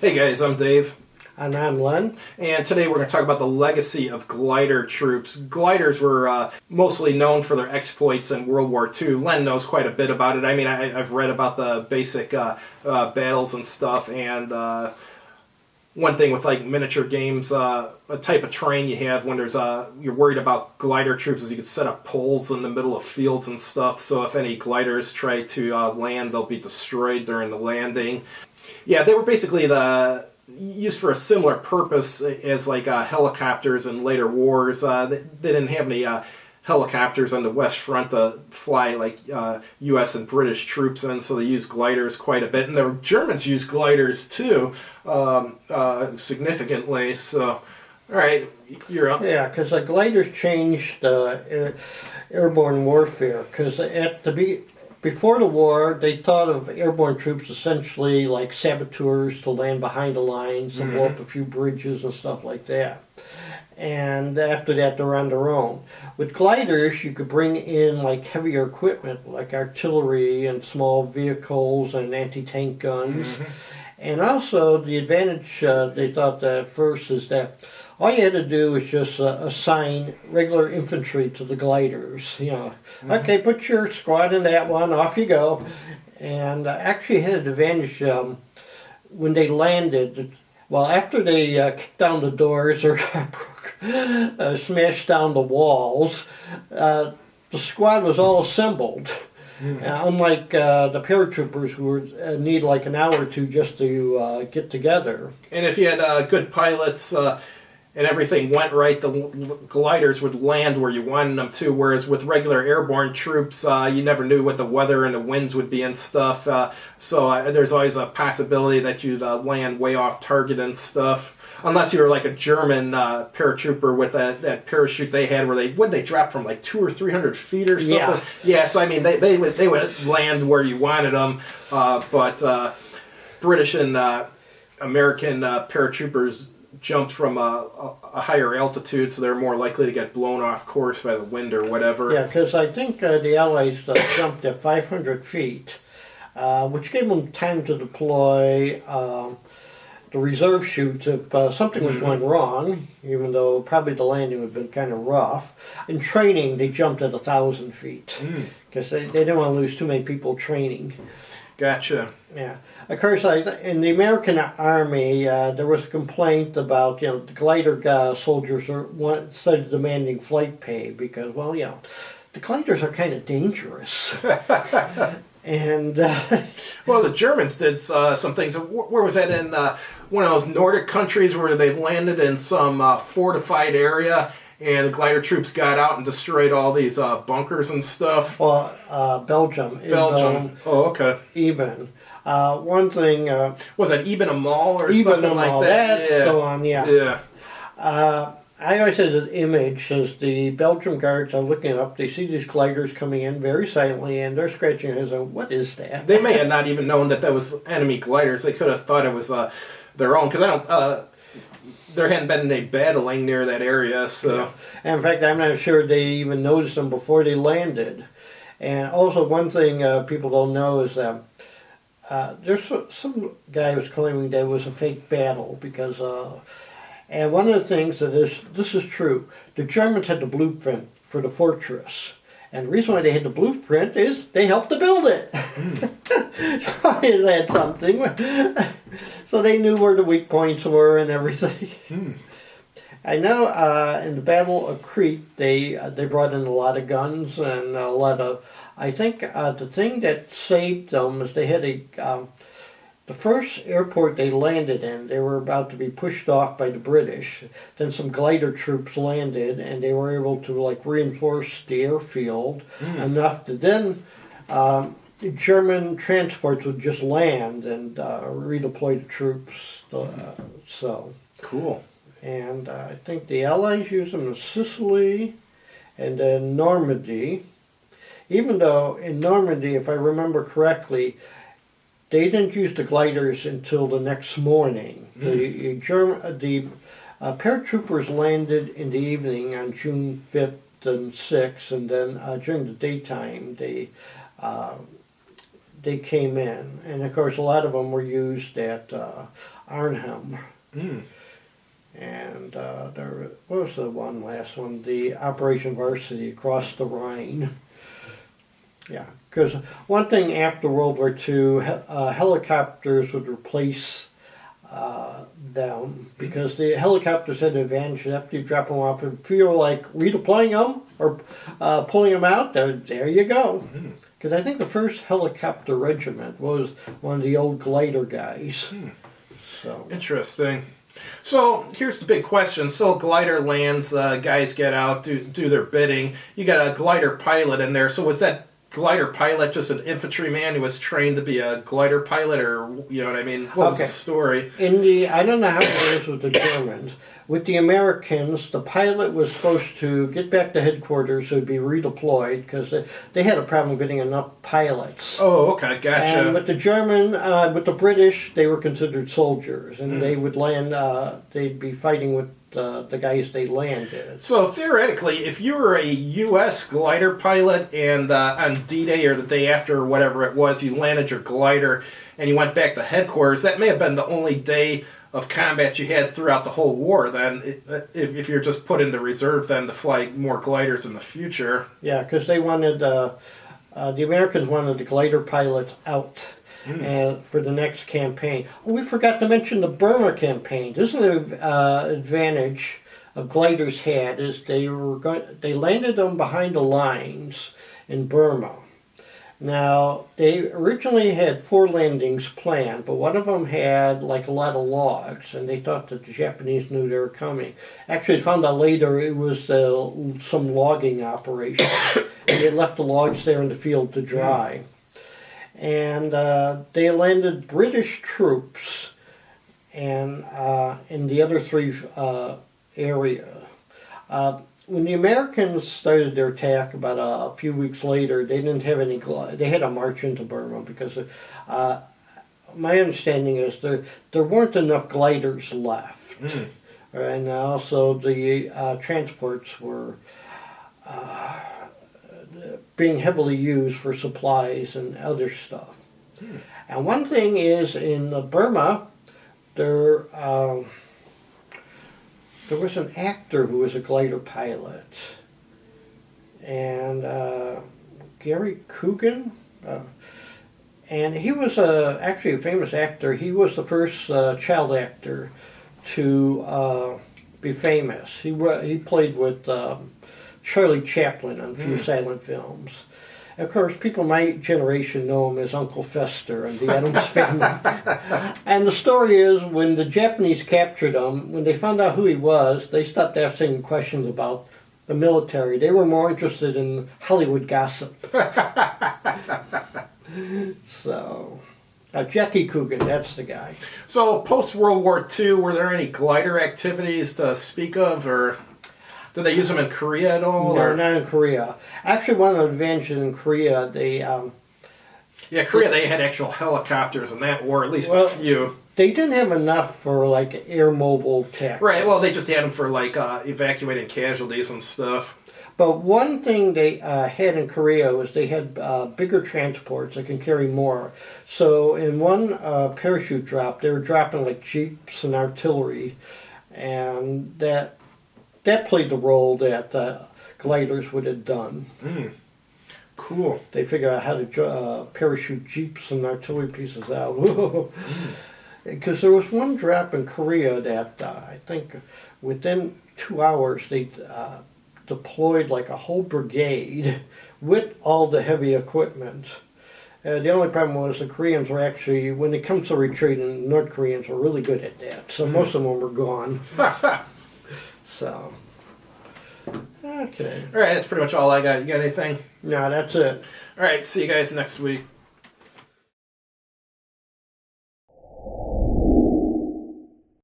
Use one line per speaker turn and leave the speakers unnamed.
Hey guys, I'm Dave.
And I'm Len.
And today we're going to talk about the legacy of glider troops. Gliders were mostly known for their exploits in World War II. Len knows quite a bit about it. I mean, I've read about the basic battles and stuff, and one thing with like miniature games, a type of terrain you have when there's you're worried about glider troops is you can set up poles in the middle of fields and stuff, so if any gliders try to land, they'll be destroyed during the landing. Yeah, they were basically used for a similar purpose as like helicopters in later wars. They didn't have any helicopters on the West Front to fly like U.S. and British troops in, so they used gliders quite a bit. And the Germans used gliders too, significantly. So, all right, you're up.
Yeah, because the gliders changed airborne warfare. Because before the war, they thought of airborne troops essentially like saboteurs to land behind the lines and blow up a few bridges and stuff like that. And after that, they're on their own. With gliders, you could bring in like heavier equipment, like artillery and small vehicles and anti-tank guns. And also, the advantage they thought at first is that all you had to do is just assign regular infantry to the gliders. You know, okay, put your squad in that one, off you go. And actually had an advantage when they landed. Well, after they kicked down the doors or smashed down the walls, the squad was all assembled. Unlike the paratroopers who would need like an hour or two just to get together.
And if you had good pilots and everything went right, the gliders would land where you wanted them to, whereas with regular airborne troops, you never knew what the weather and the winds would be and stuff. So there's always a possibility that you'd land way off target and stuff. Unless you were like a German paratrooper with that parachute they had where they drop from like 200 or 300 feet or something. Yeah, so I mean they would land where you wanted them, but British and American paratroopers jumped from a higher altitude, so they're more likely to get blown off course by the wind or whatever.
Yeah, because I think the Allies jumped at 500 feet, which gave them time to deploy the reserve chutes if something was going wrong, even though probably the landing would have been kind of rough. In training, they jumped at 1,000 feet because they didn't want to lose too many people training.
Gotcha.
Yeah. Of course, in the American Army, there was a complaint about, the glider soldiers started demanding flight pay because, the gliders are kind of dangerous. And
well, the Germans did some things. Where was that in one of those Nordic countries where they landed in some fortified area, and the glider troops got out and destroyed all these bunkers and stuff?
Well, Belgium.
Belgium. Oh, okay.
Eben. One thing.
Was that Eben a Mall or
Eben
something like that?
That's the one, yeah.
Yeah.
I always had an image as the Belgian guards are looking up, they see these gliders coming in very silently, and they're scratching their heads and what is that?
They may have not even known that was enemy gliders. They could have thought it was their own, because there hadn't been any battling near that area. So,
yeah. And in fact, I'm not sure they even noticed them before they landed. And also, one thing people don't know is that there's some guy was claiming that it was a fake battle because. And one of the things that this is true, the Germans had the blueprint for the fortress. And the reason why they had the blueprint is they helped to build it. That's something. So they knew where the weak points were and everything. I know in the Battle of Crete, they brought in a lot of guns and a lot of... I think the thing that saved them is they had the first airport they landed in, they were about to be pushed off by the British. Then some glider troops landed, and they were able to reinforce the airfield enough that then German transports would just land and redeploy the troops. So
cool.
And I think the Allies used them in Sicily and then Normandy. Even though in Normandy, if I remember correctly, they didn't use the gliders until the next morning. The paratroopers landed in the evening on June 5th and 6th, and then during the daytime they came in. And of course a lot of them were used at Arnhem. And there what was the last one? The Operation Varsity across the Rhine. Yeah, because one thing after World War II, helicopters would replace them because the helicopters had an advantage. After you drop them off, and feel like redeploying them or pulling them out, there you go. Because I think the first helicopter regiment was one of the old glider guys. So
interesting. So here's the big question. So glider lands, guys get out, do their bidding. You got a glider pilot in there. So was that glider pilot just an infantryman who was trained to be a glider pilot, or you know what I mean? What was the story?
I don't know how it is with the Germans. With the Americans, the pilot was supposed to get back to headquarters so he'd be redeployed because they had a problem getting enough pilots.
Oh, okay, gotcha.
And with the British, they were considered soldiers, and they would land. They'd be fighting with the guys they landed.
So theoretically, if you were a U.S. glider pilot and on D-Day or the day after or whatever it was, you landed your glider and you went back to headquarters, that may have been the only day of combat you had throughout the whole war. Then, if you're just put into reserve, then to fly more gliders in the future.
Yeah, because they wanted the Americans wanted the glider pilots out. And for the next campaign. Oh, we forgot to mention the Burma campaign. This is an advantage of gliders had is they landed them behind the lines in Burma. Now they originally had 4 landings planned, but one of them had like a lot of logs, and they thought that the Japanese knew they were coming. Actually, found out later it was some logging operation, and they left the logs there in the field to dry. And they landed British troops and in the other 3 area. When the Americans started their attack about a few weeks later, they didn't have any. They had to march into Burma because my understanding is there weren't enough gliders left, and also the transports were. Being heavily used for supplies and other stuff. And one thing is in Burma, there was an actor who was a glider pilot, and Gary Coogan, and he was actually a famous actor. He was the first child actor to be famous. He played with Charlie Chaplin on a few silent films. Of course, people my generation know him as Uncle Fester and the Addams Family. And the story is, when the Japanese captured him, when they found out who he was, they stopped asking questions about the military. They were more interested in Hollywood gossip. So, Jackie Coogan, that's the guy.
So, post-World War II, were there any glider activities to speak of, or did they use them in Korea at all?
No,
or?
not in Korea. Actually, one of the advantages in Korea,
Korea, they had actual helicopters in that war, at least a few.
They didn't have enough for, like, air mobile tech.
Right, well, they just had them for, like, evacuating casualties and stuff.
But one thing they had in Korea was they had bigger transports that can carry more. So in one parachute drop, they were dropping, like, jeeps and artillery, and that played the role that gliders would have done.
Cool.
They figured out how to parachute jeeps and artillery pieces out. Because there was one drop in Korea that I think within 2 hours they deployed like a whole brigade with all the heavy equipment. The only problem was the Koreans were actually, when it comes to retreating, the North Koreans were really good at that. So most of them were gone. So, okay.
All right, that's pretty much all I got. You got anything?
No, that's it.
All right, see you guys next week.